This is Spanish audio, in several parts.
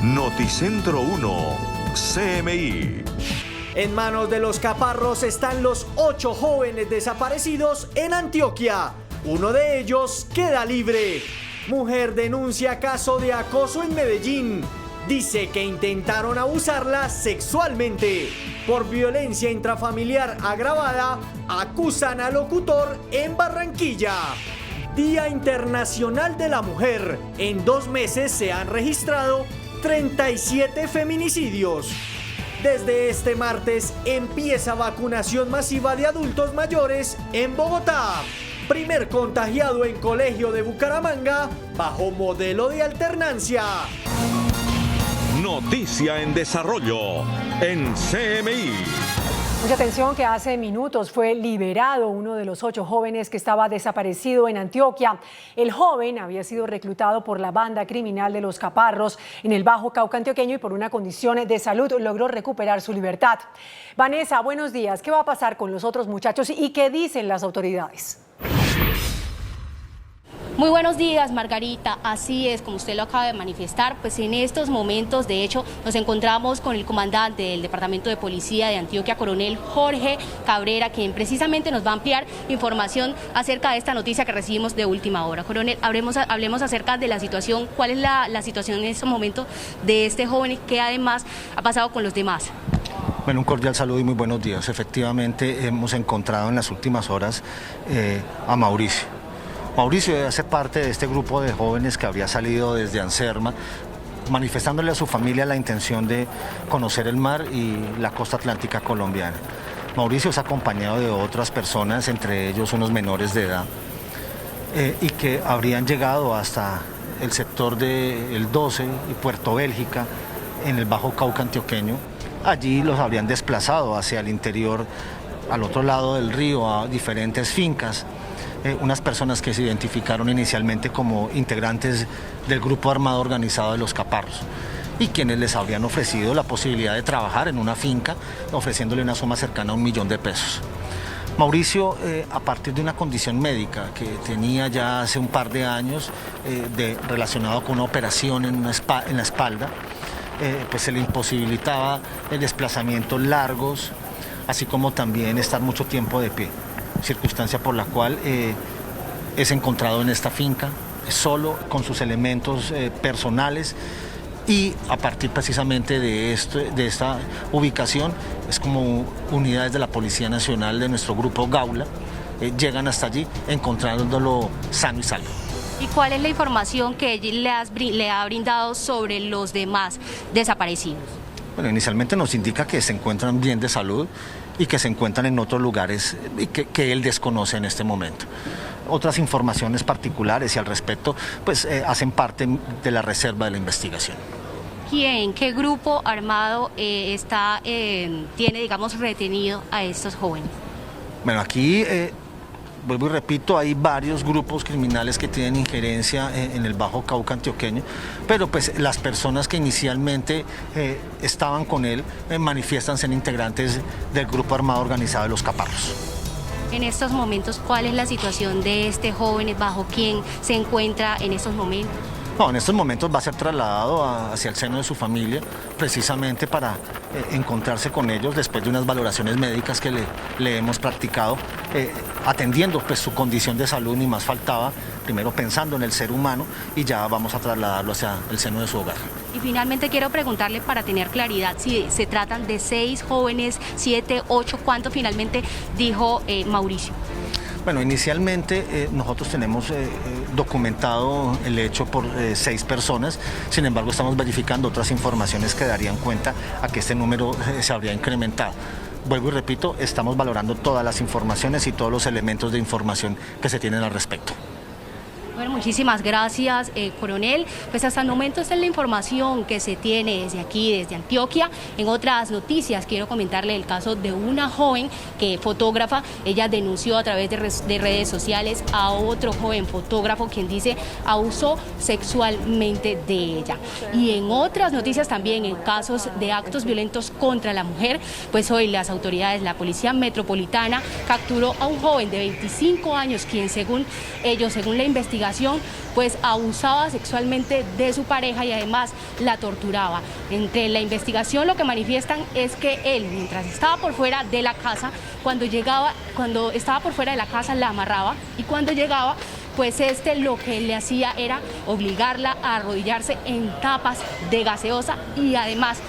Noticentro 1, CMI. En manos de los caparros están los 8 jóvenes desaparecidos en Antioquia. Uno de ellos queda libre. Mujer denuncia caso de acoso en Medellín. Dice que intentaron abusarla sexualmente. Por violencia intrafamiliar agravada, acusan al locutor en Barranquilla. Día Internacional de la Mujer. En 2 meses se han registrado 37 feminicidios. Desde este martes empieza vacunación masiva de adultos mayores en Bogotá. Primer contagiado en colegio de Bucaramanga bajo modelo de alternancia. Noticia en desarrollo en CMI. Mucha atención que hace minutos fue liberado uno de los 8 jóvenes que estaba desaparecido en Antioquia. El joven había sido reclutado por la banda criminal de los Caparros en el Bajo Cauca antioqueño y por una condición de salud logró recuperar su libertad. Vanessa, buenos días. ¿Qué va a pasar con los otros muchachos y qué dicen las autoridades? Muy buenos días, Margarita. Así es, como usted lo acaba de manifestar, pues en estos momentos, de hecho, nos encontramos con el comandante del Departamento de Policía de Antioquia, coronel Jorge Cabrera, quien precisamente nos va a ampliar información acerca de esta noticia que recibimos de última hora. Coronel, hablemos acerca de la situación. ¿Cuál es la situación en este momento de este joven y qué además ha pasado con los demás? Bueno, un cordial saludo y muy buenos días. Efectivamente, hemos encontrado en las últimas horas a Mauricio. Mauricio hace parte de este grupo de jóvenes que habría salido desde Anserma, manifestándole a su familia la intención de conocer el mar y la costa atlántica colombiana. Mauricio es acompañado de otras personas, entre ellos unos menores de edad, y que habrían llegado hasta el sector del 12 y Puerto Bélgica, en el Bajo Cauca antioqueño. Allí los habrían desplazado hacia el interior, al otro lado del río, a diferentes fincas. Unas personas que se identificaron inicialmente como integrantes del grupo armado organizado de los Caparros y quienes les habrían ofrecido la posibilidad de trabajar en una finca, ofreciéndole una suma cercana a $1 millón. Mauricio, a partir de una condición médica que tenía ya hace un par de años, relacionado con una operación en la espalda, pues se le imposibilitaba el desplazamientos largos, así como también estar mucho tiempo de pie. Circunstancia por la cual es encontrado en esta finca, solo, con sus elementos personales, y a partir precisamente de esta ubicación, es como unidades de la Policía Nacional de nuestro grupo Gaula llegan hasta allí encontrándolo sano y salvo. ¿Y cuál es la información que le ha brindado sobre los demás desaparecidos? Bueno, inicialmente nos indica que se encuentran bien de salud y que se encuentran en otros lugares y que él desconoce en este momento. Otras informaciones particulares y al respecto pues hacen parte de la reserva de la investigación. ¿Qué grupo armado tiene, digamos, retenido a estos jóvenes? Bueno, aquí vuelvo y repito, hay varios grupos criminales que tienen injerencia en el Bajo Cauca antioqueño, pero pues las personas que inicialmente estaban con él manifiestan ser integrantes del grupo armado organizado de los Caparros. En estos momentos, ¿cuál es la situación de este joven? ¿Bajo quién se encuentra en estos momentos? No, en estos momentos va a ser trasladado hacia el seno de su familia, precisamente para encontrarse con ellos después de unas valoraciones médicas que le hemos practicado, atendiendo pues su condición de salud, ni más faltaba, primero pensando en el ser humano, y ya vamos a trasladarlo hacia el seno de su hogar. Y finalmente quiero preguntarle, para tener claridad, si se tratan de 6 jóvenes, 7, 8, ¿cuánto finalmente dijo Mauricio? Bueno, inicialmente nosotros tenemos documentado el hecho por 6 personas, sin embargo estamos verificando otras informaciones que darían cuenta a que este número se habría incrementado. Vuelvo y repito, estamos valorando todas las informaciones y todos los elementos de información que se tienen al respecto. Bueno, muchísimas gracias, coronel. Pues hasta el momento esta es la información que se tiene desde aquí, desde Antioquia. En otras noticias quiero comentarle el caso de una joven que fotógrafa. Ella denunció a través de redes sociales a otro joven fotógrafo quien dice abusó sexualmente de ella. Y en otras noticias también, en casos de actos violentos contra la mujer, pues hoy las autoridades, la Policía Metropolitana, capturó a un joven de 25 años quien según ellos, según la investigación, investigación pues abusaba sexualmente de su pareja y además la torturaba. Entre la investigación lo que manifiestan es que él, mientras estaba por fuera de la casa, cuando estaba por fuera de la casa la amarraba y cuando llegaba pues lo que le hacía era obligarla a arrodillarse en tapas de gaseosa y además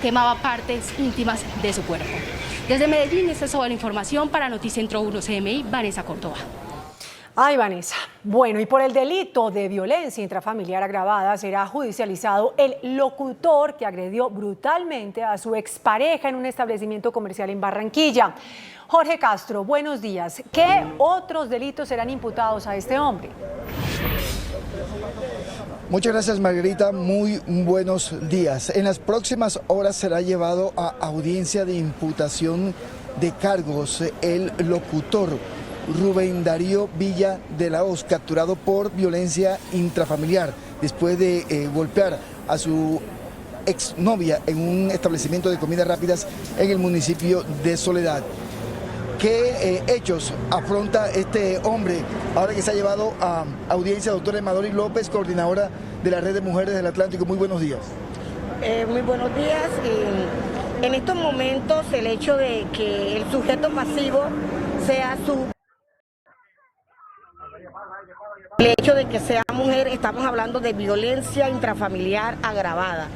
quemaba partes íntimas de su cuerpo. Desde Medellín, esta es toda la información para Noticentro 1 CMI, Vanessa Córdoba. Ay, Vanessa. Bueno, y por el delito de violencia intrafamiliar agravada será judicializado el locutor que agredió brutalmente a su expareja en un establecimiento comercial en Barranquilla. Jorge Castro, buenos días. ¿Qué otros delitos serán imputados a este hombre? Muchas gracias, Margarita, muy buenos días. En las próximas horas será llevado a audiencia de imputación de cargos el locutor Rubén Darío Villa de la Hoz, capturado por violencia intrafamiliar después de golpear a su exnovia en un establecimiento de comidas rápidas en el municipio de Soledad. ¿Qué hechos afronta este hombre ahora que se ha llevado a audiencia? Doctora Emadori López, coordinadora de la Red de Mujeres del Atlántico. Muy buenos días. Muy buenos días. En estos momentos el hecho de que el sujeto pasivo sea el hecho de que sea mujer, estamos hablando de violencia intrafamiliar agravada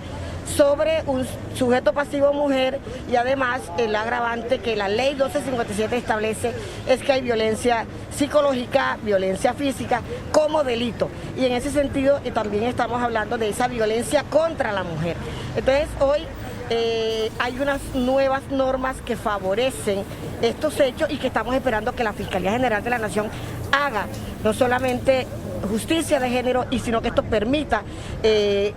sobre un sujeto pasivo mujer, y además el agravante que la ley 1257 establece es que hay violencia psicológica, violencia física como delito, y en ese sentido también estamos hablando de esa violencia contra la mujer. Entonces hoy hay unas nuevas normas que favorecen estos hechos y que estamos esperando que la Fiscalía General de la Nación haga no solamente justicia de género, sino que esto permita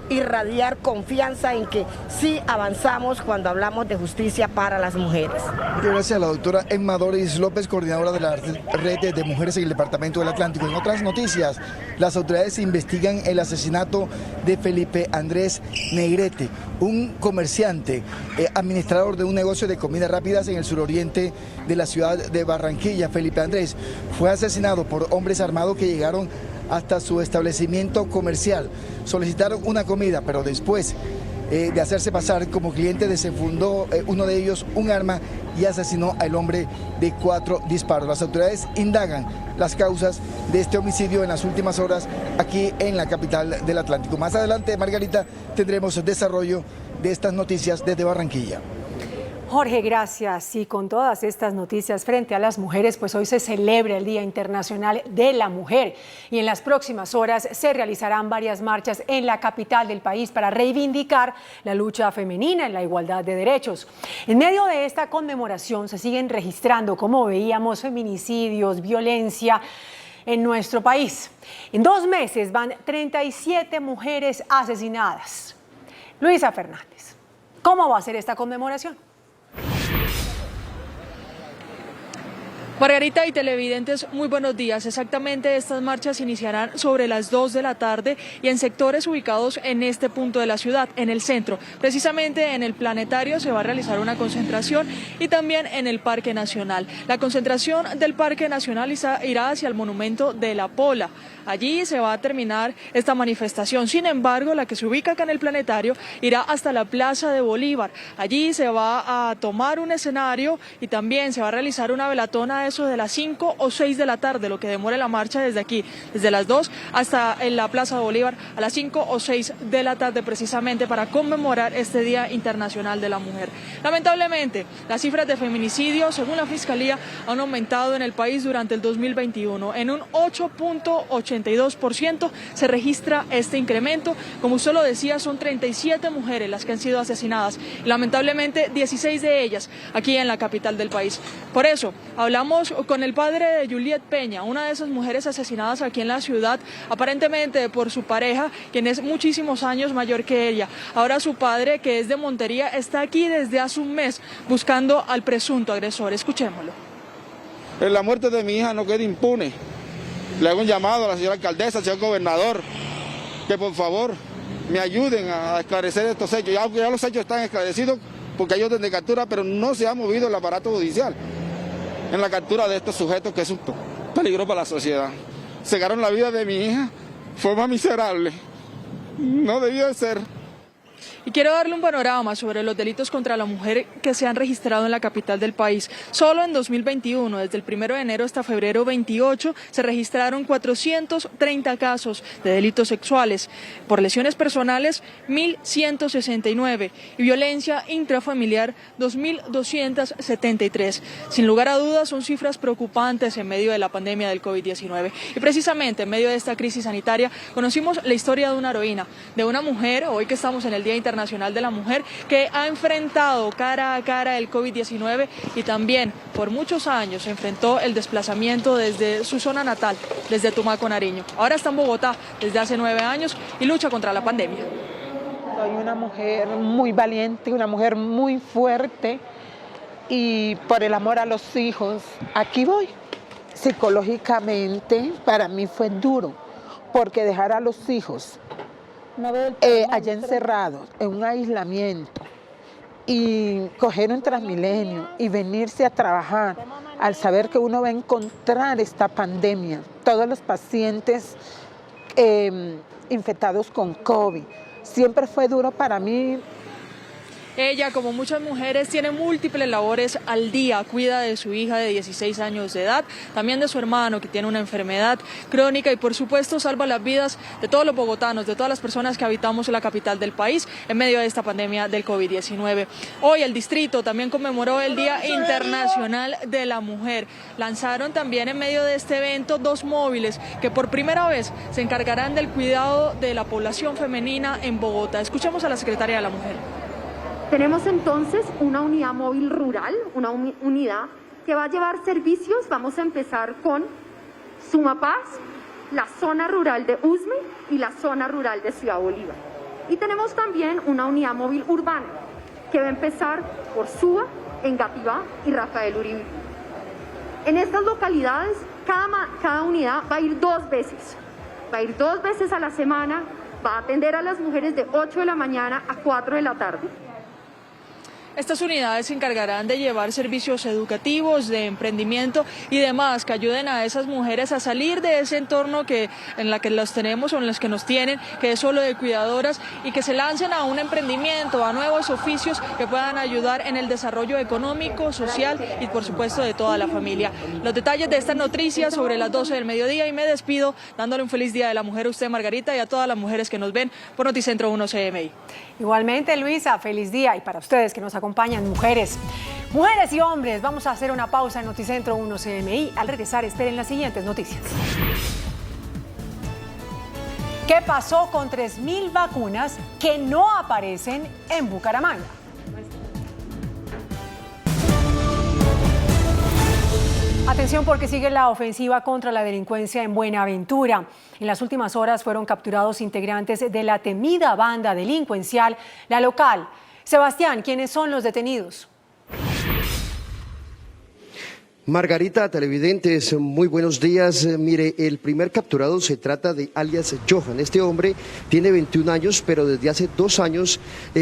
irradiar confianza en que sí avanzamos cuando hablamos de justicia para las mujeres. Muchas gracias a la doctora Emadori López, coordinadora de la Red de Mujeres en el Departamento del Atlántico. En otras noticias, las autoridades investigan el asesinato de Felipe Andrés Negrete, un comerciante, administrador de un negocio de comidas rápidas en el suroriente de la ciudad de Barranquilla. Felipe Andrés fue asesinado por hombres armados que llegaron hasta su establecimiento comercial. Solicitaron una comida, pero después de hacerse pasar como cliente desenfundó uno de ellos un arma y asesinó al hombre de 4 disparos. Las autoridades indagan las causas de este homicidio en las últimas horas aquí en la capital del Atlántico. Más adelante, Margarita, tendremos desarrollo de estas noticias desde Barranquilla. Jorge, gracias. Y con todas estas noticias frente a las mujeres, pues hoy se celebra el Día Internacional de la Mujer y en las próximas horas se realizarán varias marchas en la capital del país para reivindicar la lucha femenina en la igualdad de derechos. En medio de esta conmemoración se siguen registrando, como veíamos, feminicidios, violencia en nuestro país. En 2 meses van 37 mujeres asesinadas. Luisa Fernández, ¿cómo va a ser esta conmemoración? Margarita y televidentes, muy buenos días. Exactamente, estas marchas iniciarán sobre las 2 de la tarde y en sectores ubicados en este punto de la ciudad, en el centro. Precisamente en el Planetario se va a realizar una concentración y también en el Parque Nacional. La concentración del Parque Nacional irá hacia el Monumento de la Pola. Allí se va a terminar esta manifestación. Sin embargo, la que se ubica acá en el Planetario irá hasta la Plaza de Bolívar. Allí se va a tomar un escenario y también se va a realizar una velatona eso de las 5 o 6 de la tarde, lo que demore la marcha desde aquí, desde las 2 hasta en la Plaza de Bolívar a las 5 o 6 de la tarde, precisamente para conmemorar este Día Internacional de la Mujer. Lamentablemente, las cifras de feminicidio, según la Fiscalía, han aumentado en el país durante el 2021. En un 8.82% se registra este incremento. Como usted lo decía, son 37 mujeres las que han sido asesinadas. Lamentablemente, 16 de ellas aquí en la capital del país. Por eso, hablamos con el padre de Juliet Peña, una de esas mujeres asesinadas aquí en la ciudad, aparentemente por su pareja, quien es muchísimos años mayor que ella. Ahora su padre, que es de Montería, está aquí desde hace un mes buscando al presunto agresor. Escuchémoslo. La muerte de mi hija no quede impune. Le hago un llamado a la señora alcaldesa, al señor gobernador, que por favor me ayuden a esclarecer estos hechos. Ya los hechos están esclarecidos porque hay orden de captura, pero no se ha movido el aparato judicial en la captura de estos sujetos, que es un peligro para la sociedad. cegaron la vida de mi hija, fue más miserable. No debió de ser. Y quiero darle un panorama sobre los delitos contra la mujer que se han registrado en la capital del país. Solo en 2021, desde el 1 de enero hasta febrero 28, se registraron 430 casos de delitos sexuales. Por lesiones personales, 1.169. Y violencia intrafamiliar, 2.273. Sin lugar a dudas, son cifras preocupantes en medio de la pandemia del COVID-19. Y precisamente en medio de esta crisis sanitaria, conocimos la historia de una heroína, de una mujer, hoy que estamos en el Día Internacional de la Mujer, que ha enfrentado cara a cara el COVID-19 y también por muchos años enfrentó el desplazamiento desde su zona natal, desde Tumaco, Nariño. Ahora está en Bogotá desde hace 9 años y lucha contra la pandemia. Soy una mujer muy valiente, una mujer muy fuerte y por el amor a los hijos, aquí voy. Psicológicamente para mí fue duro porque dejar a los hijos allá encerrados, en un aislamiento, y coger un Transmilenio y venirse a trabajar al saber que uno va a encontrar esta pandemia, todos los pacientes infectados con COVID, siempre fue duro para mí. Ella, como muchas mujeres, tiene múltiples labores al día. Cuida de su hija de 16 años de edad, también de su hermano que tiene una enfermedad crónica y por supuesto salva las vidas de todos los bogotanos, de todas las personas que habitamos en la capital del país en medio de esta pandemia del COVID-19. Hoy el distrito también conmemoró el Día Internacional de la Mujer. Lanzaron también en medio de este evento 2 móviles que por primera vez se encargarán del cuidado de la población femenina en Bogotá. Escuchemos a la secretaria de la Mujer. Tenemos entonces una unidad móvil rural, una unidad que va a llevar servicios. Vamos a empezar con Sumapaz, la zona rural de Usme y la zona rural de Ciudad Bolívar. Y tenemos también una unidad móvil urbana que va a empezar por Suba, Engativá y Rafael Uribe. En estas localidades, cada unidad va a ir 2 veces. Va a ir 2 veces a la semana, va a atender a las mujeres de 8 de la mañana a 4 de la tarde. Estas unidades se encargarán de llevar servicios educativos, de emprendimiento y demás que ayuden a esas mujeres a salir de ese entorno en la que las tenemos o en los que nos tienen, que es solo de cuidadoras, y que se lancen a un emprendimiento, a nuevos oficios que puedan ayudar en el desarrollo económico, social y por supuesto de toda la familia. Los detalles de estas noticias sobre las 12 del mediodía y me despido dándole un feliz Día de la Mujer a usted, Margarita, y a todas las mujeres que nos ven por Noticentro 1 CMI. Igualmente, Luisa, feliz día, y para ustedes que nos acompañan, mujeres y hombres, vamos a hacer una pausa en Noticentro 1 CMI. Al regresar, esperen las siguientes noticias. ¿Qué pasó con 3.000 vacunas que no aparecen en Bucaramanga? Atención, porque sigue la ofensiva contra la delincuencia en Buenaventura. En las últimas horas fueron capturados integrantes de la temida banda delincuencial La Local. Sebastián, ¿quiénes son los detenidos? Margarita, televidentes, muy buenos días. Mire, el primer capturado se trata de alias Johan. Este hombre tiene 21 años, pero desde hace 2 años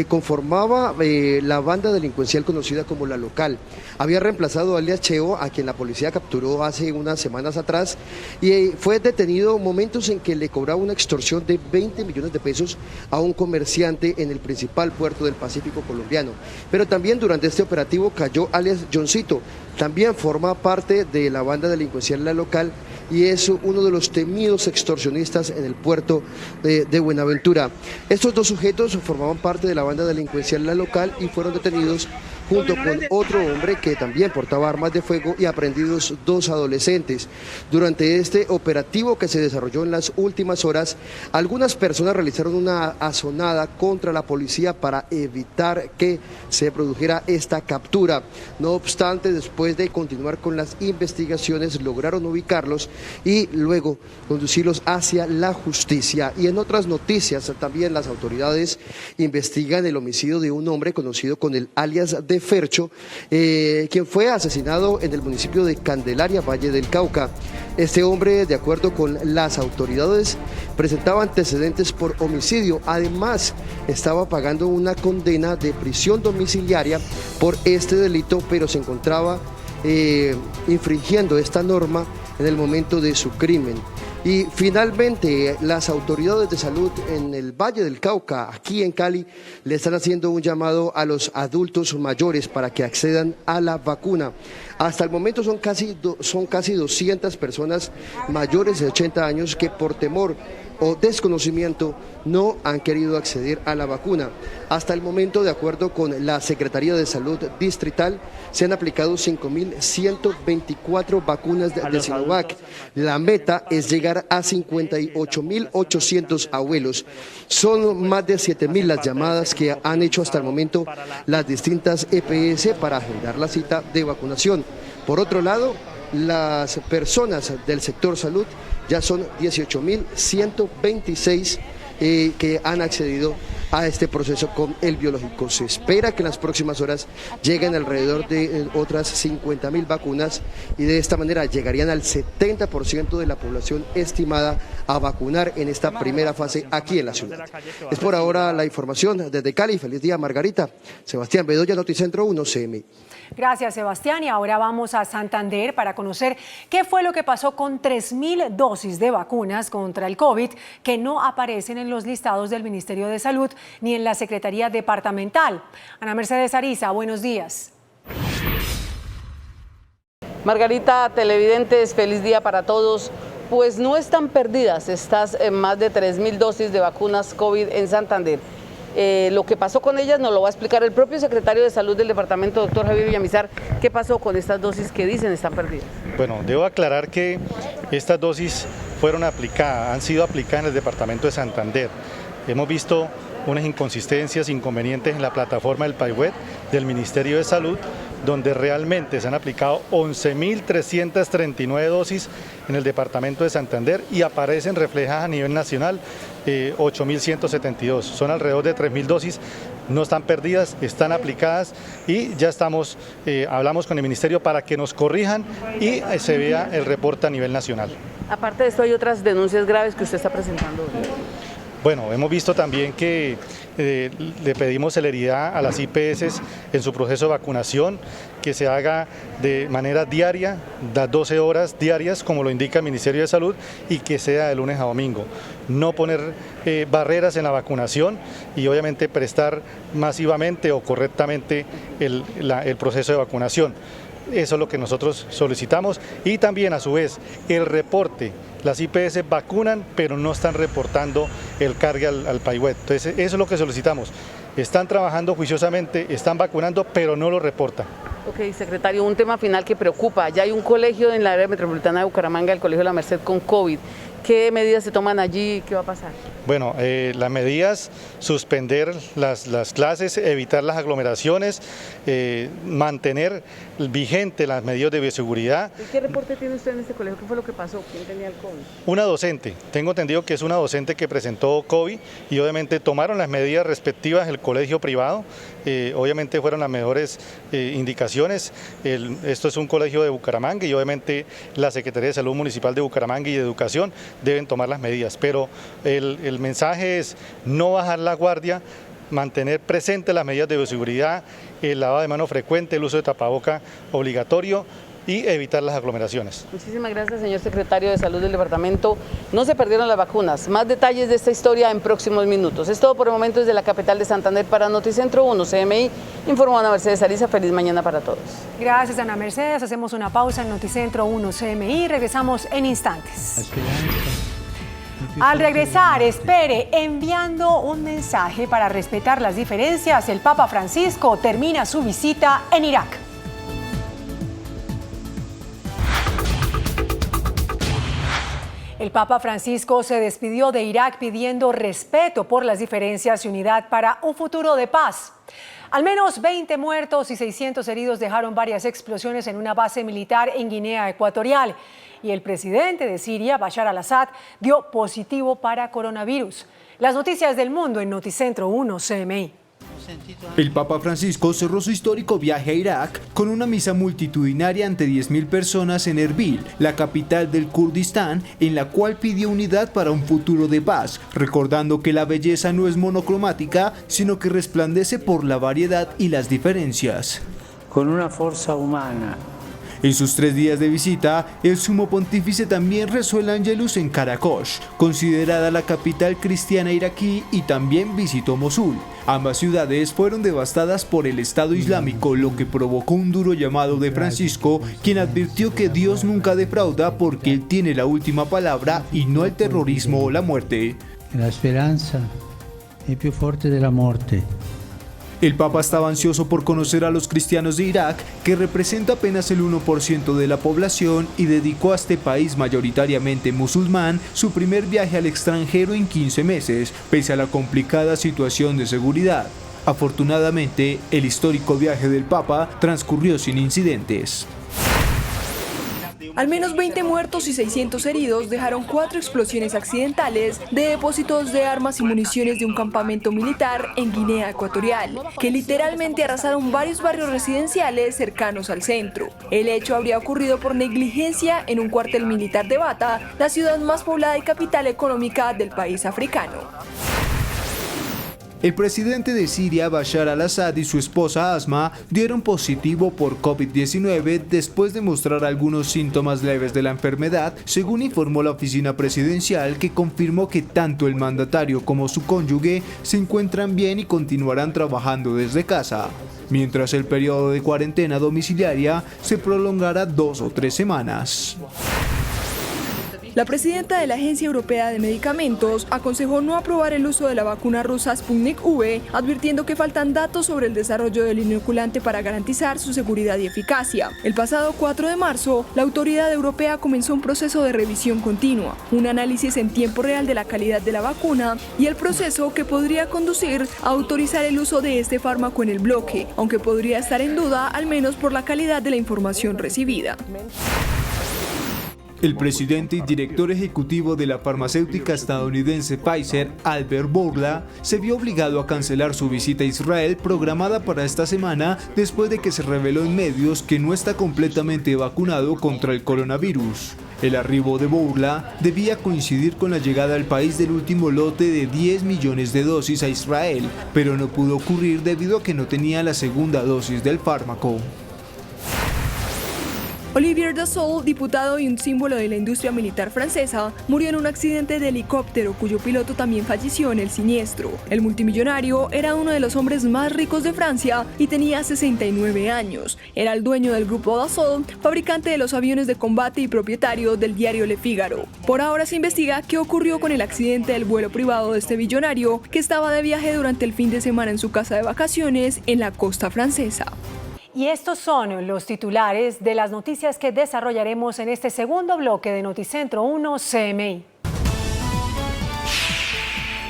conformaba la banda delincuencial conocida como La Local. Había reemplazado a alias Cheo, a quien la policía capturó hace unas semanas atrás, y fue detenido momentos en que le cobraba una extorsión de 20 millones de pesos a un comerciante en el principal puerto del Pacífico colombiano. Pero también durante este operativo cayó alias Johncito. También forma parte de la banda delincuencial La Local y es uno de los temidos extorsionistas en el puerto de Buenaventura. Estos 2 sujetos formaban parte de la banda delincuencial La Local y fueron detenidos junto con otro hombre que también portaba armas de fuego y aprehendidos 2 adolescentes. Durante este operativo que se desarrolló en las últimas horas, algunas personas realizaron una azonada contra la policía para evitar que se produjera esta captura. No obstante, después de continuar con las investigaciones, lograron ubicarlos y luego conducirlos hacia la justicia. Y en otras noticias, también las autoridades investigan el homicidio de un hombre conocido con el alias de Fercho, quien fue asesinado en el municipio de Candelaria, Valle del Cauca. Este hombre, de acuerdo con las autoridades, presentaba antecedentes por homicidio. Además, estaba pagando una condena de prisión domiciliaria por este delito, pero se encontraba infringiendo esta norma en el momento de su crimen. Y finalmente, las autoridades de salud en el Valle del Cauca, aquí en Cali, le están haciendo un llamado a los adultos mayores para que accedan a la vacuna. Hasta el momento son casi 200 personas mayores de 80 años que por temor o desconocimiento no han querido acceder a la vacuna. Hasta el momento, de acuerdo con la Secretaría de Salud Distrital, se han aplicado 5.124 vacunas de Sinovac. La meta es llegar a 58.800 abuelos. Son más de 7.000 las llamadas que han hecho hasta el momento las distintas EPS para agendar la cita de vacunación. Por otro lado, las personas del sector salud ya son 18.126 que han accedido a este proceso con el biológico. Se espera que en las próximas horas lleguen alrededor de otras 50.000 vacunas y de esta manera llegarían al 70% de la población estimada a vacunar en esta primera fase aquí en la ciudad. Es por ahora la información desde Cali. Feliz día, Margarita. Sebastián Bedoya, Noticentro 1 CMI. Gracias, Sebastián. Y ahora vamos a Santander para conocer qué fue lo que pasó con 3.000 dosis de vacunas contra el COVID que no aparecen en los listados del Ministerio de Salud ni en la Secretaría Departamental. Ana Mercedes Ariza, buenos días. Margarita, televidentes, feliz día para todos. Pues no están perdidas estas más de 3.000 dosis de vacunas COVID en Santander. Lo que pasó con ellas nos lo va a explicar el propio secretario de Salud del departamento, doctor Javier Villamizar. ¿Qué pasó con estas dosis que dicen están perdidas? Bueno, debo aclarar que estas dosis han sido aplicadas en el departamento de Santander. Hemos visto unas inconsistencias, inconvenientes en la plataforma del PAIWeb del Ministerio de Salud, donde realmente se han aplicado 11.339 dosis en el departamento de Santander y aparecen reflejadas a nivel nacional 8.172. Son alrededor de 3.000 dosis, no están perdidas, están aplicadas y ya hablamos con el Ministerio para que nos corrijan y se vea el reporte a nivel nacional. Aparte de esto, hay otras denuncias graves que usted está presentando. Bueno, hemos visto también que le pedimos celeridad a las IPS en su proceso de vacunación, que se haga de manera diaria, las 12 horas diarias, como lo indica el Ministerio de Salud, y que sea de lunes a domingo. No poner barreras en la vacunación y obviamente prestar masivamente o correctamente el proceso de vacunación. Eso es lo que nosotros solicitamos y también a su vez el reporte. Las IPS vacunan pero no están reportando el cargue al PAIWeb. Entonces eso es lo que solicitamos. Están trabajando juiciosamente, están vacunando pero no lo reportan. Ok, secretario, un tema final que preocupa. Ya hay un colegio en la área metropolitana de Bucaramanga, el Colegio de la Merced, con COVID. ¿Qué medidas se toman allí? ¿Qué va a pasar? Bueno, las medidas, suspender las clases, evitar las aglomeraciones, mantener vigente las medidas de bioseguridad. ¿Y qué reporte tiene usted en este colegio? ¿Qué fue lo que pasó? ¿Quién tenía el COVID? Una docente, tengo entendido que es una docente que presentó COVID y obviamente tomaron las medidas respectivas el colegio privado, obviamente fueron las mejores indicaciones. Esto es un colegio de Bucaramanga y obviamente la Secretaría de Salud Municipal de Bucaramanga y de Educación deben tomar las medidas, pero el mensaje es no bajar la guardia, mantener presentes las medidas de bioseguridad, el lavado de manos frecuente, el uso de tapaboca obligatorio y evitar las aglomeraciones. Muchísimas gracias, señor secretario de Salud del departamento. No se perdieron las vacunas. Más detalles de esta historia en próximos minutos. Es todo por el momento desde la capital de Santander para Noticentro 1 CMI. Informó Ana Mercedes Ariza. Feliz mañana para todos. Gracias, Ana Mercedes. Hacemos una pausa en Noticentro 1 CMI. Regresamos en instantes. Al regresar, espere, enviando un mensaje para respetar las diferencias, el Papa Francisco termina su visita en Irak. El Papa Francisco se despidió de Irak pidiendo respeto por las diferencias y unidad para un futuro de paz. Al menos 20 muertos y 600 heridos dejaron varias explosiones en una base militar en Guinea Ecuatorial. Y el presidente de Siria, Bashar al-Assad, dio positivo para coronavirus. Las noticias del mundo en Noticentro 1 CMI. El Papa Francisco cerró su histórico viaje a Irak con una misa multitudinaria ante 10.000 personas en Erbil, la capital del Kurdistán, en la cual pidió unidad para un futuro de paz, recordando que la belleza no es monocromática, sino que resplandece por la variedad y las diferencias. Con una fuerza humana En sus 3 días de visita, el sumo pontífice también rezó el Ángelus en Karakosh, considerada la capital cristiana iraquí, y también visitó Mosul. Ambas ciudades fueron devastadas por el Estado Islámico, lo que provocó un duro llamado de Francisco, quien advirtió que Dios nunca defrauda porque Él tiene la última palabra y no el terrorismo o la muerte. La esperanza es más fuerte de la muerte. El Papa estaba ansioso por conocer a los cristianos de Irak, que representa apenas el 1% de la población, y dedicó a este país mayoritariamente musulmán su primer viaje al extranjero en 15 meses, pese a la complicada situación de seguridad. Afortunadamente, el histórico viaje del Papa transcurrió sin incidentes. Al menos 20 muertos y 600 heridos dejaron 4 explosiones accidentales de depósitos de armas y municiones de un campamento militar en Guinea Ecuatorial, que literalmente arrasaron varios barrios residenciales cercanos al centro. El hecho habría ocurrido por negligencia en un cuartel militar de Bata, la ciudad más poblada y capital económica del país africano. El presidente de Siria, Bashar al-Assad, y su esposa Asma dieron positivo por COVID-19 después de mostrar algunos síntomas leves de la enfermedad, según informó la oficina presidencial, que confirmó que tanto el mandatario como su cónyuge se encuentran bien y continuarán trabajando desde casa, mientras el periodo de cuarentena domiciliaria se prolongará 2 o 3 semanas. La presidenta de la Agencia Europea de Medicamentos aconsejó no aprobar el uso de la vacuna rusa Sputnik V, advirtiendo que faltan datos sobre el desarrollo del inoculante para garantizar su seguridad y eficacia. El pasado 4 de marzo, la autoridad europea comenzó un proceso de revisión continua, un análisis en tiempo real de la calidad de la vacuna y el proceso que podría conducir a autorizar el uso de este fármaco en el bloque, aunque podría estar en duda al menos por la calidad de la información recibida. El presidente y director ejecutivo de la farmacéutica estadounidense Pfizer, Albert Bourla, se vio obligado a cancelar su visita a Israel programada para esta semana después de que se reveló en medios que no está completamente vacunado contra el coronavirus. El arribo de Bourla debía coincidir con la llegada al país del último lote de 10 millones de dosis a Israel, pero no pudo ocurrir debido a que no tenía la segunda dosis del fármaco. Olivier Dassault, diputado y un símbolo de la industria militar francesa, murió en un accidente de helicóptero cuyo piloto también falleció en el siniestro. El multimillonario era uno de los hombres más ricos de Francia y tenía 69 años. Era el dueño del grupo Dassault, fabricante de los aviones de combate y propietario del diario Le Figaro. Por ahora se investiga qué ocurrió con el accidente del vuelo privado de este billonario, que estaba de viaje durante el fin de semana en su casa de vacaciones en la costa francesa. Y estos son los titulares de las noticias que desarrollaremos en este segundo bloque de Noticentro 1 CMI.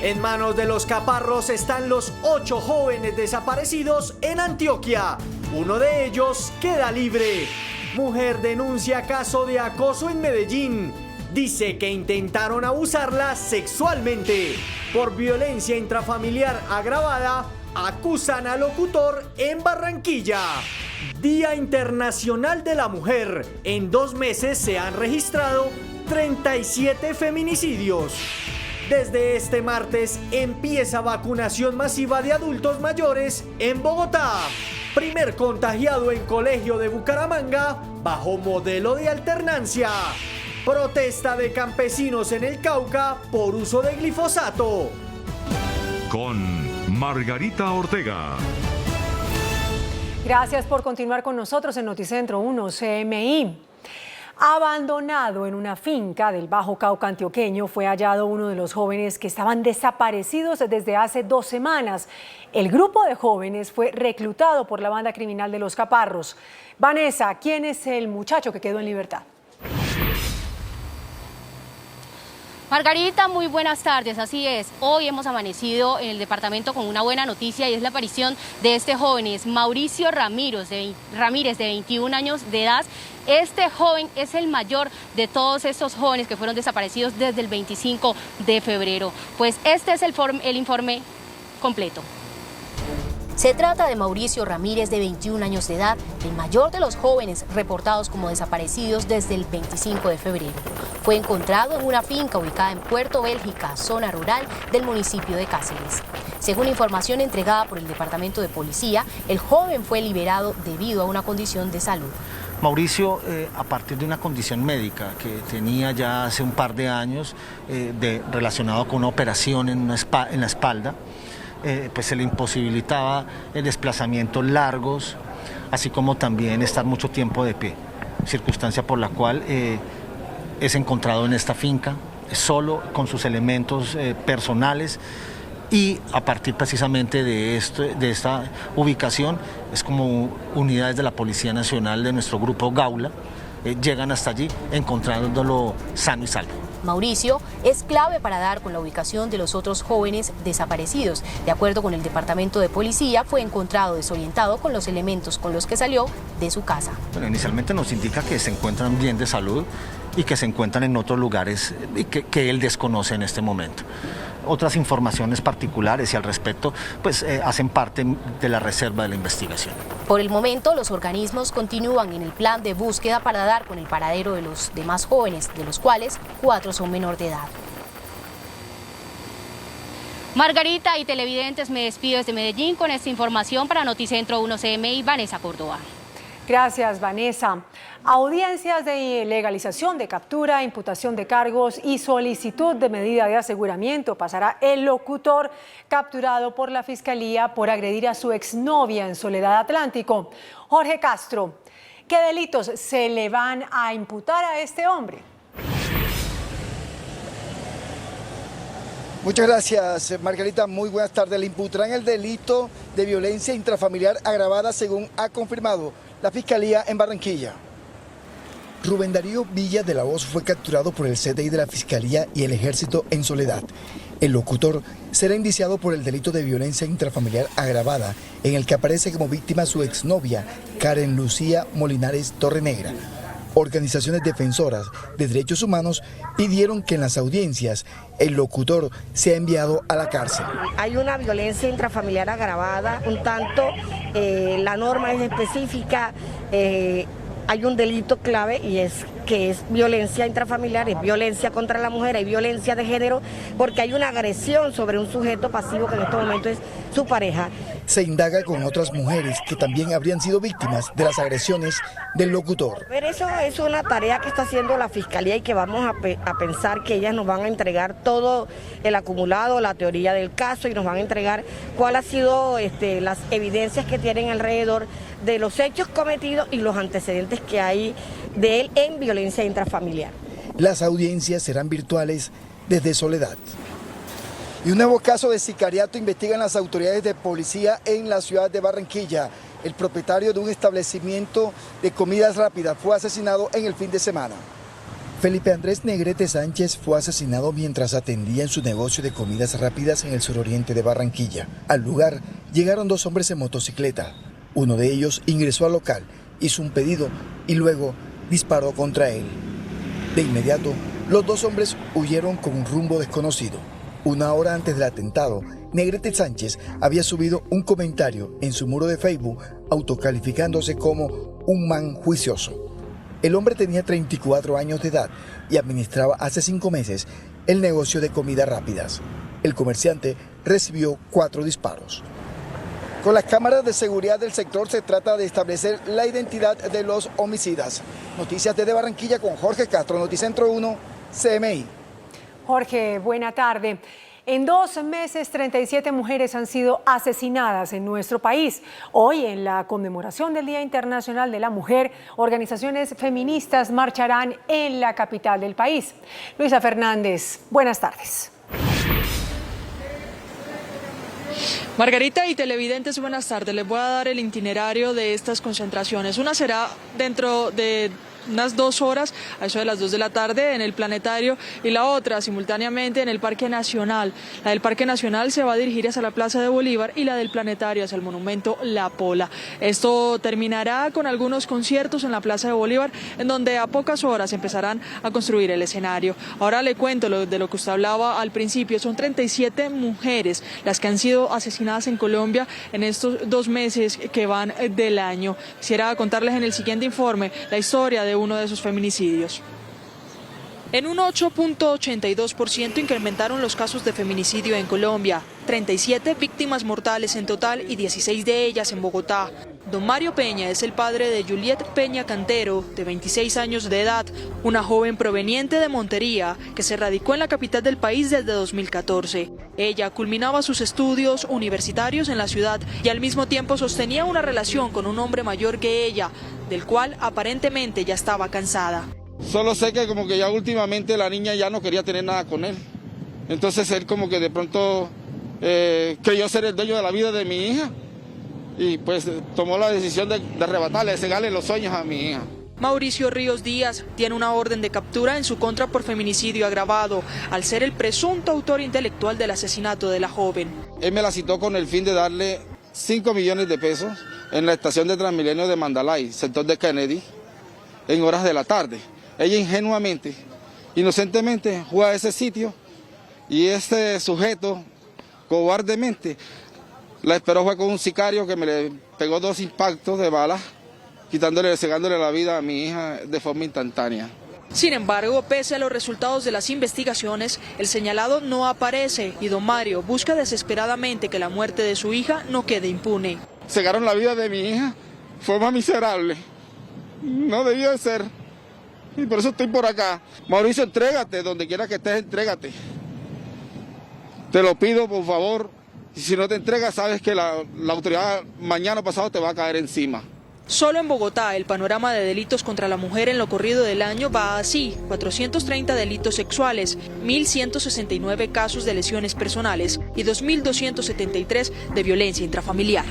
En manos de los caparros están los 8 jóvenes desaparecidos en Antioquia. Uno de ellos queda libre. Mujer denuncia caso de acoso en Medellín. Dice que intentaron abusarla sexualmente. Por violencia intrafamiliar agravada, acusan al locutor en Barranquilla. Día Internacional de la Mujer. En 2 meses se han registrado 37 feminicidios. Desde este martes empieza vacunación masiva de adultos mayores en Bogotá. Primer contagiado en colegio de Bucaramanga bajo modelo de alternancia. Protesta de campesinos en el Cauca por uso de glifosato. Con Margarita Ortega. Gracias por continuar con nosotros en Noticentro 1 CMI. Abandonado en una finca del Bajo Cauca antioqueño fue hallado uno de los jóvenes que estaban desaparecidos desde hace 2 semanas. El grupo de jóvenes fue reclutado por la banda criminal de Los Caparros. Vanessa, ¿quién es el muchacho que quedó en libertad? Margarita, muy buenas tardes, así es. Hoy hemos amanecido en el departamento con una buena noticia y es la aparición de este joven, es Mauricio Ramírez, de 21 años de edad. Este joven es el mayor de todos estos jóvenes que fueron desaparecidos desde el 25 de febrero. Pues este es el informe completo. Se trata de Mauricio Ramírez, de 21 años de edad, el mayor de los jóvenes reportados como desaparecidos desde el 25 de febrero. Fue encontrado en una finca ubicada en Puerto Bélgica, zona rural del municipio de Cáceres. Según información entregada por el Departamento de Policía, el joven fue liberado debido a una condición de salud. Mauricio, a partir de una condición médica que tenía ya hace un par de años, relacionado con una operación en la espalda, pues se le imposibilitaba el desplazamientos largos, así como también estar mucho tiempo de pie, circunstancia por la cual es encontrado en esta finca, solo con sus elementos personales, y a partir precisamente de esta ubicación es como unidades de la Policía Nacional de nuestro grupo Gaula llegan hasta allí encontrándolo sano y salvo. Mauricio es clave para dar con la ubicación de los otros jóvenes desaparecidos. De acuerdo con el Departamento de Policía, fue encontrado desorientado con los elementos con los que salió de su casa. Bueno, inicialmente nos indica que se encuentran bien de salud y que se encuentran en otros lugares que él desconoce en este momento. Otras informaciones particulares y al respecto pues hacen parte de la reserva de la investigación. Por el momento, los organismos continúan en el plan de búsqueda para dar con el paradero de los demás jóvenes, de los cuales 4 son menor de edad. Margarita y televidentes, me despido desde Medellín con esta información para Noticentro 1 CMI, Vanessa Córdoba. Gracias, Vanessa. Audiencias de legalización de captura, imputación de cargos y solicitud de medida de aseguramiento pasará el locutor capturado por la Fiscalía por agredir a su exnovia en Soledad Atlántico. Jorge Castro, ¿qué delitos se le van a imputar a este hombre? Muchas gracias, Margarita. Muy buenas tardes. Le imputarán el delito de violencia intrafamiliar agravada, según ha confirmado la Fiscalía en Barranquilla. Rubén Darío Villa de la Hoz fue capturado por el CTI de la Fiscalía y el Ejército en Soledad. El locutor será indiciado por el delito de violencia intrafamiliar agravada, en el que aparece como víctima su exnovia, Karen Lucía Molinares Torrenegra. Organizaciones defensoras de derechos humanos pidieron que en las audiencias el locutor sea enviado a la cárcel. Hay una violencia intrafamiliar agravada, un tanto, la norma es específica, hay un delito clave y es que es violencia intrafamiliar, es violencia contra la mujer, hay violencia de género, porque hay una agresión sobre un sujeto pasivo que en este momento es su pareja. Se indaga con otras mujeres que también habrían sido víctimas de las agresiones del locutor. Pero eso es una tarea que está haciendo la Fiscalía y que vamos a pensar que ellas nos van a entregar todo el acumulado, la teoría del caso, y nos van a entregar cuál ha sido las evidencias que tienen alrededor de los hechos cometidos y los antecedentes que hay de él en violencia intrafamiliar. Las audiencias serán virtuales desde Soledad. Y un nuevo caso de sicariato investigan las autoridades de policía en la ciudad de Barranquilla. El propietario de un establecimiento de comidas rápidas fue asesinado en el fin de semana. Felipe Andrés Negrete Sánchez fue asesinado mientras atendía en su negocio de comidas rápidas en el suroriente de Barranquilla. Al lugar llegaron 2 hombres en motocicleta. Uno de ellos ingresó al local, hizo un pedido y luego disparó contra él. De inmediato, los 2 hombres huyeron con un rumbo desconocido. Una hora antes del atentado, Negrete Sánchez había subido un comentario en su muro de Facebook autocalificándose como un man juicioso. El hombre tenía 34 años de edad y administraba hace 5 meses el negocio de comidas rápidas. El comerciante recibió 4 disparos. Con las cámaras de seguridad del sector se trata de establecer la identidad de los homicidas. Noticias desde Barranquilla con Jorge Castro, Noticentro 1, CMI. Jorge, buena tarde. En 2 meses, 37 mujeres han sido asesinadas en nuestro país. Hoy, en la conmemoración del Día Internacional de la Mujer, organizaciones feministas marcharán en la capital del país. Luisa Fernández, buenas tardes. Margarita y televidentes, buenas tardes. Les voy a dar el itinerario de estas concentraciones. Una será dentro de unas 2 horas, a eso de las 2 de la tarde, en el Planetario, y la otra simultáneamente en el Parque Nacional. La del Parque Nacional se va a dirigir hacia la Plaza de Bolívar y la del Planetario hacia el Monumento La Pola. Esto terminará con algunos conciertos en la Plaza de Bolívar, en donde a pocas horas empezarán a construir el escenario. Ahora le cuento de lo que usted hablaba al principio. Son 37 mujeres las que han sido asesinadas en Colombia en estos 2 meses que van del año. Quisiera contarles en el siguiente informe la historia de uno de esos feminicidios. En un 8.82% incrementaron los casos de feminicidio en Colombia, 37 víctimas mortales en total y 16 de ellas en Bogotá. Don Mario Peña es el padre de Juliet Peña Cantero, de 26 años de edad, una joven proveniente de Montería que se radicó en la capital del país desde 2014. Ella culminaba sus estudios universitarios en la ciudad y al mismo tiempo sostenía una relación con un hombre mayor que ella, del cual aparentemente ya estaba cansada. Solo sé que como que ya últimamente la niña ya no quería tener nada con él. Entonces él como que de pronto creyó ser el dueño de la vida de mi hija. Y pues tomó la decisión de arrebatarle, de cegarle los sueños a mi hija. Mauricio Ríos Díaz tiene una orden de captura en su contra por feminicidio agravado, al ser el presunto autor intelectual del asesinato de la joven. Él me la citó con el fin de darle 5 millones de pesos en la estación de Transmilenio de Mandalay, sector de Kennedy, en horas de la tarde. Ella ingenuamente, inocentemente, fue a ese sitio y este sujeto, cobardemente, la esperó fue con un sicario que me le pegó 2 impactos de balas, cegándole la vida a mi hija de forma instantánea. Sin embargo, pese a los resultados de las investigaciones, el señalado no aparece y don Mario busca desesperadamente que la muerte de su hija no quede impune. Cegaron la vida de mi hija, forma miserable, no debió de ser, y por eso estoy por acá. Mauricio, entrégate, donde quiera que estés, entrégate. Te lo pido, por favor. Y si no te entregas, sabes que la autoridad mañana pasado te va a caer encima. Solo en Bogotá, el panorama de delitos contra la mujer en lo corrido del año va así: 430 delitos sexuales, 1.169 casos de lesiones personales y 2.273 de violencia intrafamiliar.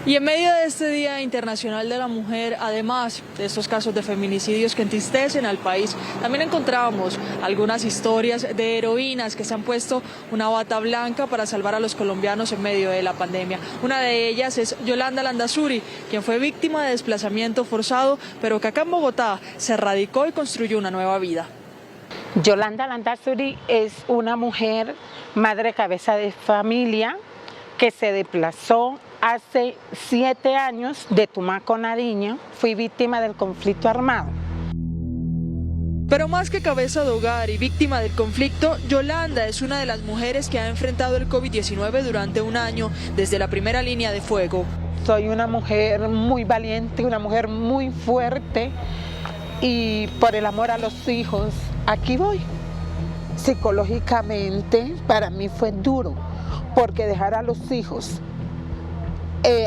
Y en medio de este Día Internacional de la Mujer, además de estos casos de feminicidios que entristecen al país, también encontramos algunas historias de heroínas que se han puesto una bata blanca para salvar a los colombianos en medio de la pandemia. Una de ellas es Yolanda Landazuri, quien fue víctima de desplazamiento forzado, pero que acá en Bogotá se radicó y construyó una nueva vida. Yolanda Landazuri es una mujer, madre cabeza de familia, que se desplazó hace 7 años de Tumaco, Nariño. Fui víctima del conflicto armado. Pero más que cabeza de hogar y víctima del conflicto, Yolanda es una de las mujeres que ha enfrentado el COVID-19 durante un año desde la primera línea de fuego. Soy una mujer muy valiente, una mujer muy fuerte y por el amor a los hijos, aquí voy. Psicológicamente para mí fue duro porque dejar a los hijos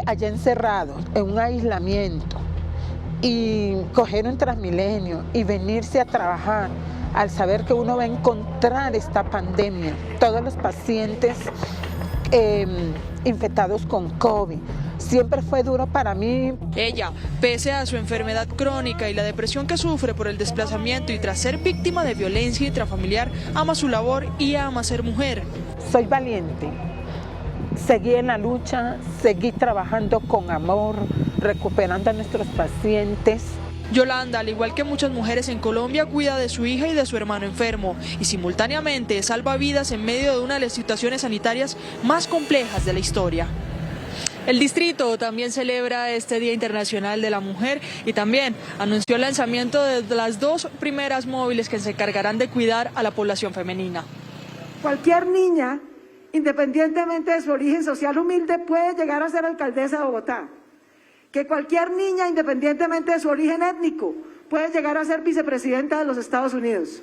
allá encerrados, en un aislamiento, y coger un Transmilenio y venirse a trabajar al saber que uno va a encontrar esta pandemia, todos los pacientes infectados con COVID. Siempre fue duro para mí. Ella, pese a su enfermedad crónica y la depresión que sufre por el desplazamiento y tras ser víctima de violencia intrafamiliar, ama su labor y ama ser mujer. Soy valiente. Seguí en la lucha, seguí trabajando con amor, recuperando a nuestros pacientes. Yolanda, al igual que muchas mujeres en Colombia, cuida de su hija y de su hermano enfermo y simultáneamente salva vidas en medio de una de las situaciones sanitarias más complejas de la historia. El distrito también celebra este Día Internacional de la Mujer y también anunció el lanzamiento de las 2 primeras móviles que se encargarán de cuidar a la población femenina. Cualquier niña, independientemente de su origen social humilde, puede llegar a ser alcaldesa de Bogotá. Que cualquier niña, independientemente de su origen étnico, puede llegar a ser vicepresidenta de los Estados Unidos.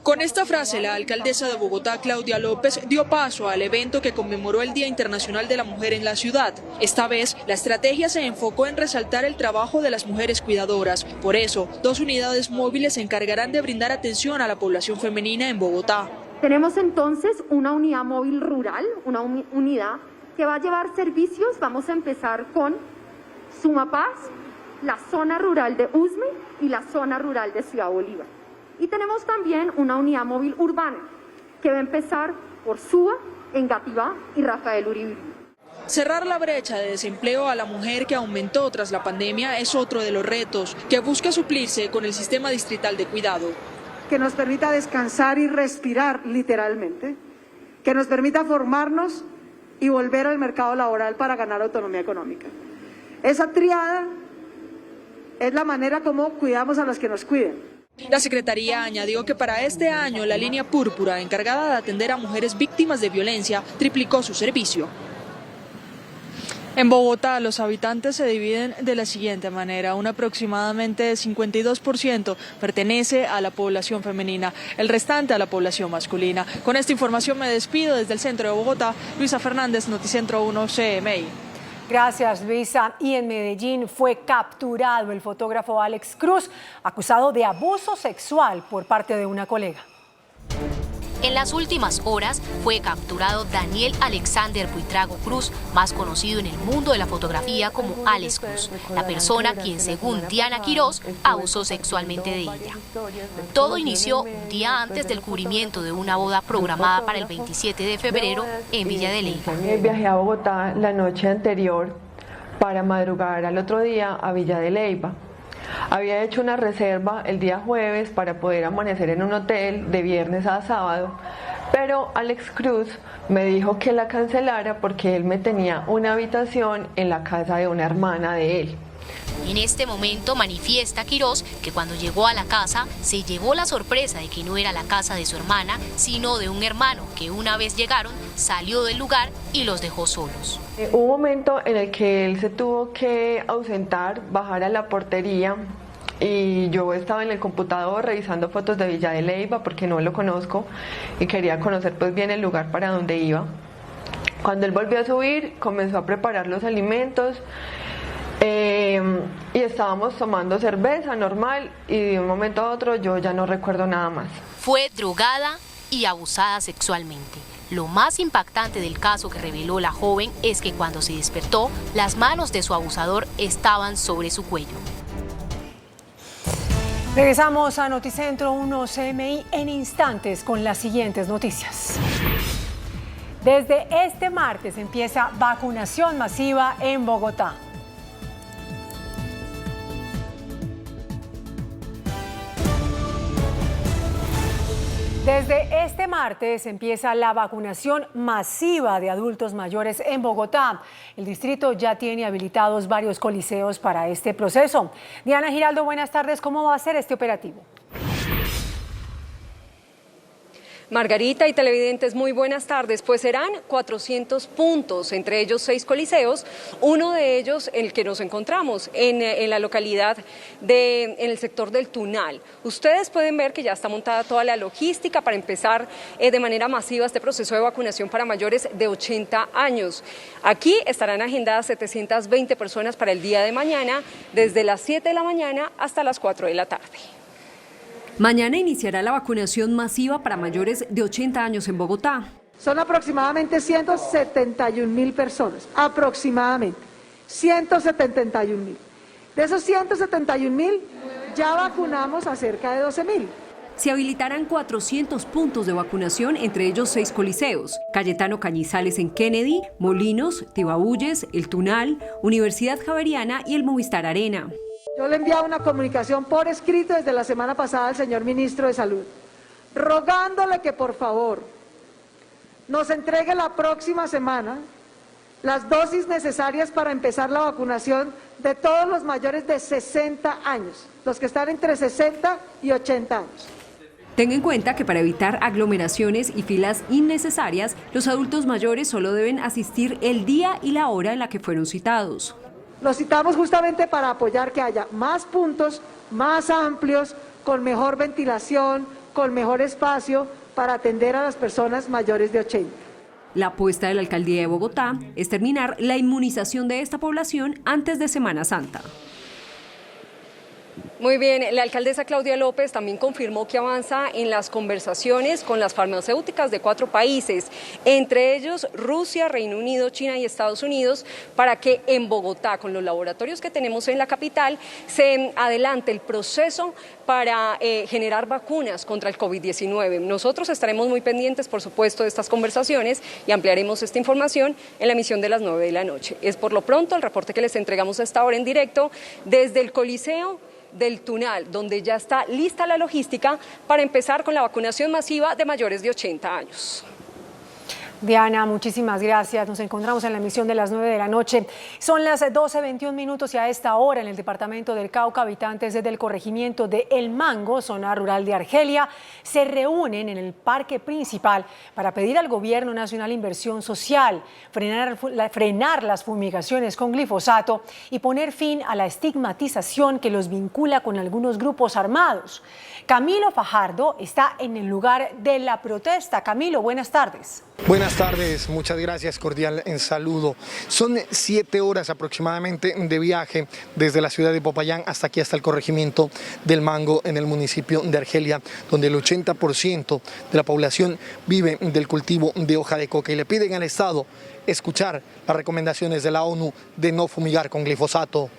Con esta frase, la alcaldesa de Bogotá, Claudia López, dio paso al evento que conmemoró el Día Internacional de la Mujer en la ciudad. Esta vez, la estrategia se enfocó en resaltar el trabajo de las mujeres cuidadoras. Por eso, 2 unidades móviles se encargarán de brindar atención a la población femenina en Bogotá. Tenemos entonces una unidad móvil rural, una unidad que va a llevar servicios. Vamos a empezar con Sumapaz, la zona rural de Usme y la zona rural de Ciudad Bolívar. Y tenemos también una unidad móvil urbana que va a empezar por Suba, Engativá y Rafael Uribe. Cerrar la brecha de desempleo a la mujer que aumentó tras la pandemia es otro de los retos que busca suplirse con el sistema distrital de cuidado. Que nos permita descansar y respirar literalmente, que nos permita formarnos y volver al mercado laboral para ganar autonomía económica. Esa triada es la manera como cuidamos a los que nos cuiden. La Secretaría añadió que para este año la línea púrpura, encargada de atender a mujeres víctimas de violencia, triplicó su servicio. En Bogotá, los habitantes se dividen de la siguiente manera. Un aproximadamente 52% pertenece a la población femenina, el restante a la población masculina. Con esta información me despido desde el centro de Bogotá. Luisa Fernández, Noticentro 1 CMI. Gracias, Luisa. Y en Medellín fue capturado el fotógrafo Alex Cruz, acusado de abuso sexual por parte de una colega. En las últimas horas fue capturado Daniel Alexander Buitrago Cruz, más conocido en el mundo de la fotografía como Alex Cruz, la persona quien, según Diana Quirós, abusó sexualmente de ella. Todo inició un día antes del cubrimiento de una boda programada para el 27 de febrero en Villa de Leyva. Viajé a Bogotá la noche anterior para madrugar al otro día a Villa de Leyva. Había hecho una reserva el día jueves para poder amanecer en un hotel de viernes a sábado, pero Alex Cruz me dijo que la cancelara porque él me tenía una habitación en la casa de una hermana de él. En este momento manifiesta Quirós que cuando llegó a la casa se llevó la sorpresa de que no era la casa de su hermana, sino de un hermano que una vez llegaron salió del lugar y los dejó solos. Hubo un momento en el que él se tuvo que ausentar, bajar a la portería y yo estaba en el computador revisando fotos de Villa de Leyva porque no lo conozco y quería conocer pues bien el lugar para donde iba. Cuando él volvió a subir comenzó a preparar los alimentos. Y estábamos tomando cerveza normal y de un momento a otro yo ya no recuerdo nada más. Fue drogada y abusada sexualmente. Lo más impactante del caso que reveló la joven es que cuando se despertó, las manos de su abusador estaban sobre su cuello. Regresamos a Noticentro 1 CMI en instantes con las siguientes noticias. Desde este martes empieza vacunación masiva en Bogotá. Desde este martes empieza la vacunación masiva de adultos mayores en Bogotá. El distrito ya tiene habilitados varios coliseos para este proceso. Diana Giraldo, buenas tardes. ¿Cómo va a ser este operativo? Margarita y televidentes, muy buenas tardes. Pues serán 400 puntos, entre ellos 6 coliseos, uno de ellos el que nos encontramos en la localidad en el sector del Tunal. Ustedes pueden ver que ya está montada toda la logística para empezar de manera masiva este proceso de vacunación para mayores de 80 años. Aquí estarán agendadas 720 personas para el día de mañana, desde las 7 de la mañana hasta las 4 de la tarde. Mañana iniciará la vacunación masiva para mayores de 80 años en Bogotá. Son aproximadamente 171.000 personas, aproximadamente 171.000. De esos 171.000 ya vacunamos a cerca de 12.000. Se habilitarán 400 puntos de vacunación, entre ellos 6 coliseos: Cayetano Cañizales en Kennedy, Molinos, Tibabuyes, El Tunal, Universidad Javeriana y el Movistar Arena. Yo le he enviado una comunicación por escrito desde la semana pasada al señor ministro de Salud, rogándole que por favor nos entregue la próxima semana las dosis necesarias para empezar la vacunación de todos los mayores de 60 años, los que están entre 60 y 80 años. Tenga en cuenta que para evitar aglomeraciones y filas innecesarias, los adultos mayores solo deben asistir el día y la hora en la que fueron citados. Los citamos justamente para apoyar que haya más puntos, más amplios, con mejor ventilación, con mejor espacio para atender a las personas mayores de 80. La apuesta de la Alcaldía de Bogotá es terminar la inmunización de esta población antes de Semana Santa. Muy bien, la alcaldesa Claudia López también confirmó que avanza en las conversaciones con las farmacéuticas de 4 países, entre ellos Rusia, Reino Unido, China y Estados Unidos, para que en Bogotá, con los laboratorios que tenemos en la capital, se adelante el proceso para generar vacunas contra el COVID-19. Nosotros estaremos muy pendientes, por supuesto, de estas conversaciones y ampliaremos esta información en la emisión de las 9 de la noche. Es por lo pronto el reporte que les entregamos a esta hora en directo desde el Coliseo del Tunal, donde ya está lista la logística para empezar con la vacunación masiva de mayores de 80 años. Diana, muchísimas gracias. Nos encontramos en la emisión de las 9 de la noche. Son las 12:21 minutos y a esta hora en el departamento del Cauca, habitantes del corregimiento de El Mango, zona rural de Argelia, se reúnen en el parque principal para pedir al gobierno nacional inversión social, frenar las fumigaciones con glifosato y poner fin a la estigmatización que los vincula con algunos grupos armados. Camilo Fajardo está en el lugar de la protesta. Camilo, buenas tardes. Buenas tardes, muchas gracias, cordial en saludo. Son 7 horas aproximadamente de viaje desde la ciudad de Popayán hasta aquí, hasta el corregimiento del Mango en el municipio de Argelia, donde el 80% de la población vive del cultivo de hoja de coca y le piden al Estado escuchar las recomendaciones de la ONU de no fumigar con glifosato.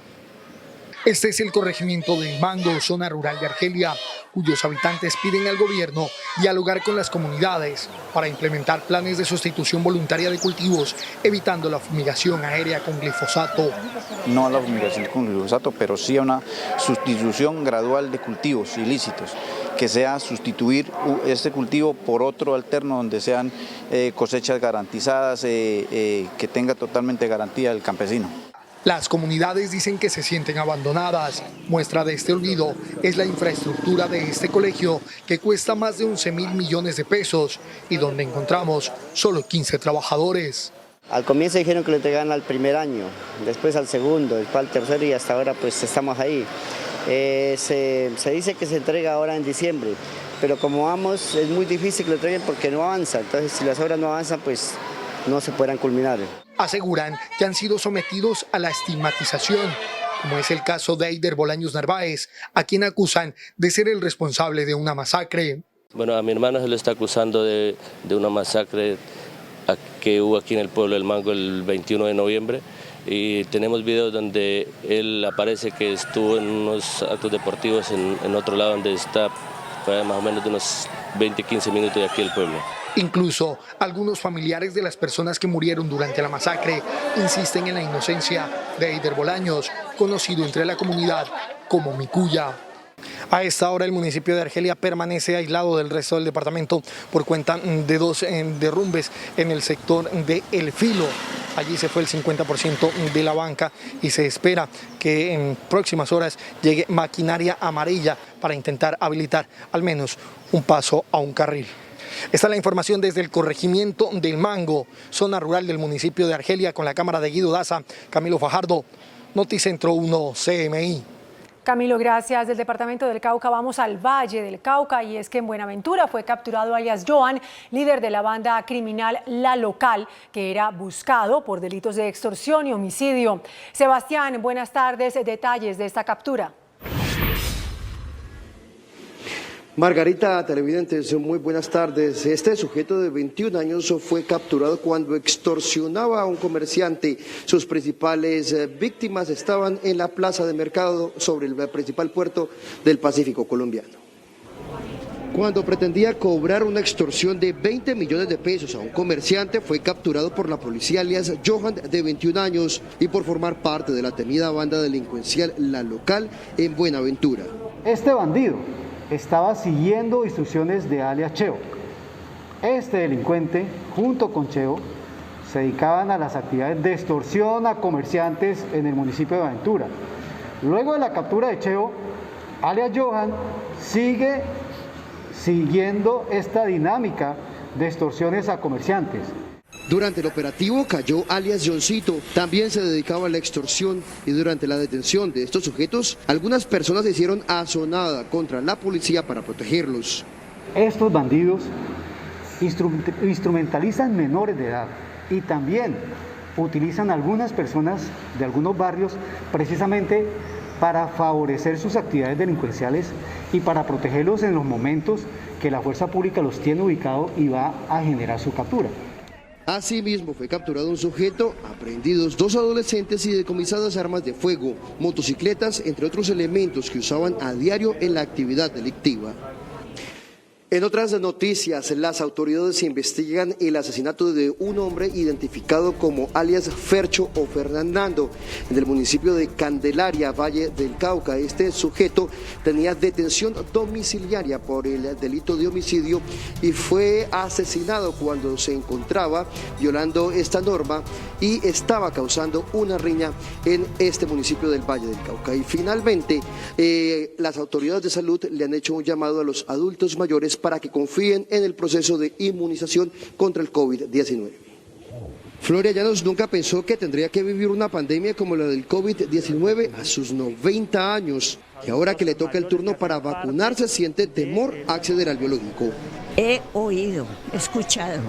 Este es el corregimiento del Mango, zona rural de Argelia, cuyos habitantes piden al gobierno dialogar con las comunidades para implementar planes de sustitución voluntaria de cultivos, evitando la fumigación aérea con glifosato. No a la fumigación con glifosato, pero sí a una sustitución gradual de cultivos ilícitos, que sea sustituir este cultivo por otro alterno donde sean cosechas garantizadas, que tenga totalmente garantía el campesino. Las comunidades dicen que se sienten abandonadas. Muestra de este olvido es la infraestructura de este colegio, que cuesta más de 11.000 millones de pesos y donde encontramos solo 15 trabajadores. Al comienzo dijeron que lo entregaban al primer año, después al segundo, después al tercero y hasta ahora pues estamos ahí. Se dice que se entrega ahora en diciembre, pero como vamos es muy difícil que lo entreguen porque no avanza. Entonces si las obras no avanzan pues no se podrán culminar. Aseguran que han sido sometidos a la estigmatización, como es el caso de Eider Bolaños Narváez, a quien acusan de ser el responsable de una masacre. Bueno, a mi hermano se le está acusando de una masacre que hubo aquí en el pueblo del Mango el 21 de noviembre y tenemos videos donde él aparece que estuvo en unos actos deportivos en otro lado donde está más o menos de unos 20-15 minutos de aquí del pueblo. Incluso algunos familiares de las personas que murieron durante la masacre insisten en la inocencia de Eider Bolaños, conocido entre la comunidad como Micuya. A esta hora el municipio de Argelia permanece aislado del resto del departamento por cuenta de 2 derrumbes en el sector de El Filo. Allí se fue el 50% de la banca y se espera que en próximas horas llegue maquinaria amarilla para intentar habilitar al menos un paso a un carril. Esta es la información desde el corregimiento del Mango, zona rural del municipio de Argelia, con la cámara de Guido Daza. Camilo Fajardo, Noticentro 1 CMI. Camilo, gracias. Del departamento del Cauca vamos al Valle del Cauca y es que en Buenaventura fue capturado alias Johan, líder de la banda criminal La Local, que era buscado por delitos de extorsión y homicidio. Sebastián, buenas tardes. Detalles de esta captura. Margarita, televidentes, muy buenas tardes. Este sujeto de 21 años fue capturado cuando extorsionaba a un comerciante. Sus principales víctimas estaban en la plaza de mercado sobre el principal puerto del Pacífico colombiano. Cuando pretendía cobrar una extorsión de 20 millones de pesos a un comerciante, fue capturado por la policía alias Johan, de 21 años, y por formar parte de la temida banda delincuencial La Local en Buenaventura. Este bandido estaba siguiendo instrucciones de alias Cheo. Este delincuente, junto con Cheo, se dedicaban a las actividades de extorsión a comerciantes en el municipio de Buenaventura. Luego de la captura de Cheo, alias Johan sigue siguiendo esta dinámica de extorsiones a comerciantes. Durante el operativo cayó alias Johncito, también se dedicaba a la extorsión, y durante la detención de estos sujetos, algunas personas se hicieron asonada contra la policía para protegerlos. Estos bandidos instrumentalizan menores de edad y también utilizan algunas personas de algunos barrios precisamente para favorecer sus actividades delincuenciales y para protegerlos en los momentos que la fuerza pública los tiene ubicados y va a generar su captura. Asimismo fue capturado un sujeto, aprehendidos 2 adolescentes y decomisadas armas de fuego, motocicletas, entre otros elementos que usaban a diario en la actividad delictiva. En otras noticias, las autoridades investigan el asesinato de un hombre identificado como alias Fercho o Fernando en el municipio de Candelaria, Valle del Cauca. Este sujeto tenía detención domiciliaria por el delito de homicidio y fue asesinado cuando se encontraba violando esta norma y estaba causando una riña en este municipio del Valle del Cauca. Y finalmente, las autoridades de salud le han hecho un llamado a los adultos mayores para que confíen en el proceso de inmunización contra el COVID-19. Floria Llanos nunca pensó que tendría que vivir una pandemia como la del COVID-19 a sus 90 años. Y ahora que le toca el turno para vacunarse, siente temor a acceder al biológico. He oído, escuchado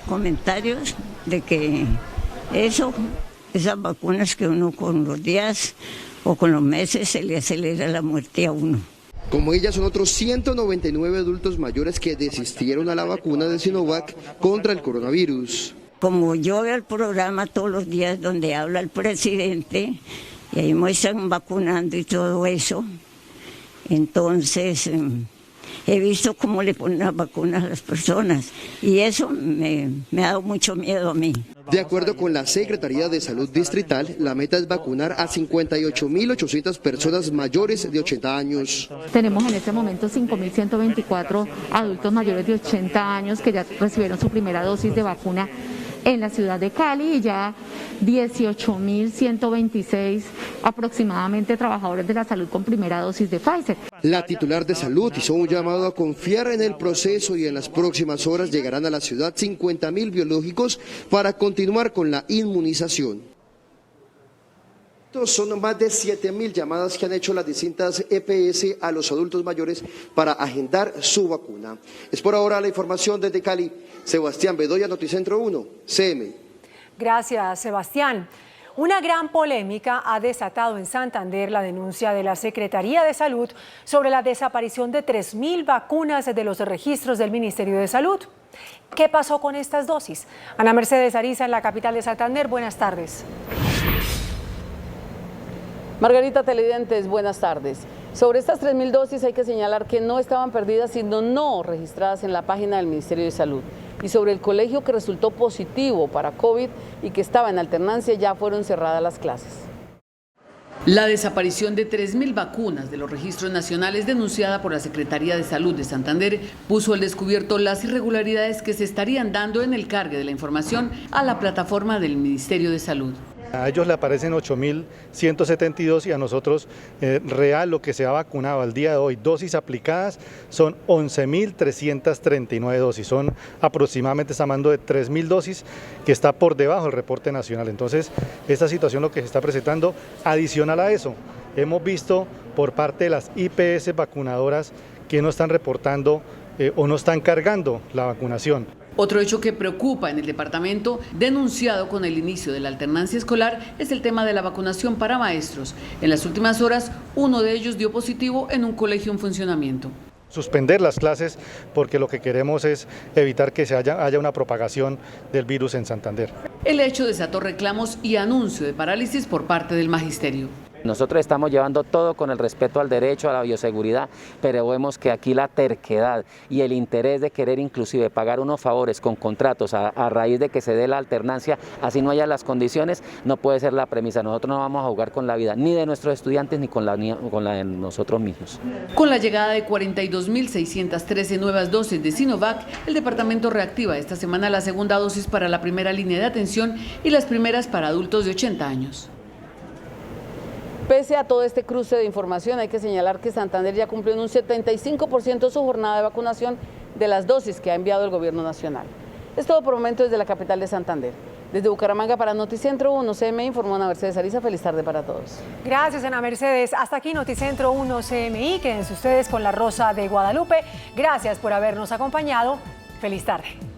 comentarios de que esas vacunas que uno con los días o con los meses se le acelera la muerte a uno. Como ella, son otros 199 adultos mayores que desistieron a la vacuna de Sinovac contra el coronavirus. Como yo veo el programa todos los días donde habla el presidente y ahí muestran vacunando y todo eso, entonces he visto cómo le ponen las vacunas a las personas y eso me ha dado mucho miedo a mí. De acuerdo con la Secretaría de Salud Distrital, la meta es vacunar a 58.800 personas mayores de 80 años. Tenemos en este momento 5.124 adultos mayores de 80 años que ya recibieron su primera dosis de vacuna en la ciudad de Cali y ya 18.126 aproximadamente trabajadores de la salud con primera dosis de Pfizer. La titular de salud hizo un llamado a confiar en el proceso y en las próximas horas llegarán a la ciudad 50.000 biológicos para continuar con la inmunización. Son más de 7.000 llamadas que han hecho las distintas EPS a los adultos mayores para agendar su vacuna. Es por ahora la información desde Cali. Sebastián Bedoya, Noticentro 1, CM. Gracias, Sebastián. Una gran polémica ha desatado en Santander la denuncia de la Secretaría de Salud sobre la desaparición de 3.000 vacunas de los registros del Ministerio de Salud. ¿Qué pasó con estas dosis? Ana Mercedes Ariza, en la capital de Santander, buenas tardes. Margarita, televidentes, buenas tardes. Sobre estas 3.000 dosis hay que señalar que no estaban perdidas, sino no registradas en la página del Ministerio de Salud. Y sobre el colegio que resultó positivo para COVID y que estaba en alternancia, ya fueron cerradas las clases. La desaparición de 3.000 vacunas de los registros nacionales denunciada por la Secretaría de Salud de Santander puso al descubierto las irregularidades que se estarían dando en el cargue de la información a la plataforma del Ministerio de Salud. A ellos le aparecen 8.172 y a nosotros real lo que se ha vacunado al día de hoy, dosis aplicadas, son 11.339 dosis, son aproximadamente, estamos hablando de 3.000 dosis que está por debajo del reporte nacional. Entonces, esta situación lo que se está presentando, adicional a eso, hemos visto por parte de las IPS vacunadoras que no están reportando o no están cargando la vacunación. Otro hecho que preocupa en el departamento, denunciado con el inicio de la alternancia escolar, es el tema de la vacunación para maestros. En las últimas horas, uno de ellos dio positivo en un colegio en funcionamiento. Suspender las clases porque lo que queremos es evitar que haya una propagación del virus en Santander. El hecho desató reclamos y anuncio de parálisis por parte del magisterio. Nosotros estamos llevando todo con el respeto al derecho, a la bioseguridad, pero vemos que aquí la terquedad y el interés de querer inclusive pagar unos favores con contratos a raíz de que se dé la alternancia, así no haya las condiciones, no puede ser la premisa. Nosotros no vamos a jugar con la vida ni de nuestros estudiantes ni con la de nosotros mismos. Con la llegada de 42.613 nuevas dosis de Sinovac, el departamento reactiva esta semana la segunda dosis para la primera línea de atención y las primeras para adultos de 80 años. Pese a todo este cruce de información, hay que señalar que Santander ya cumplió en un 75% su jornada de vacunación de las dosis que ha enviado el gobierno nacional. Es todo por el momento desde la capital de Santander. Desde Bucaramanga para Noticentro 1 CMI, informó Ana Mercedes Ariza. Feliz tarde para todos. Gracias, Ana Mercedes. Hasta aquí Noticentro 1 CMI. Quédense ustedes con La Rosa de Guadalupe. Gracias por habernos acompañado. Feliz tarde.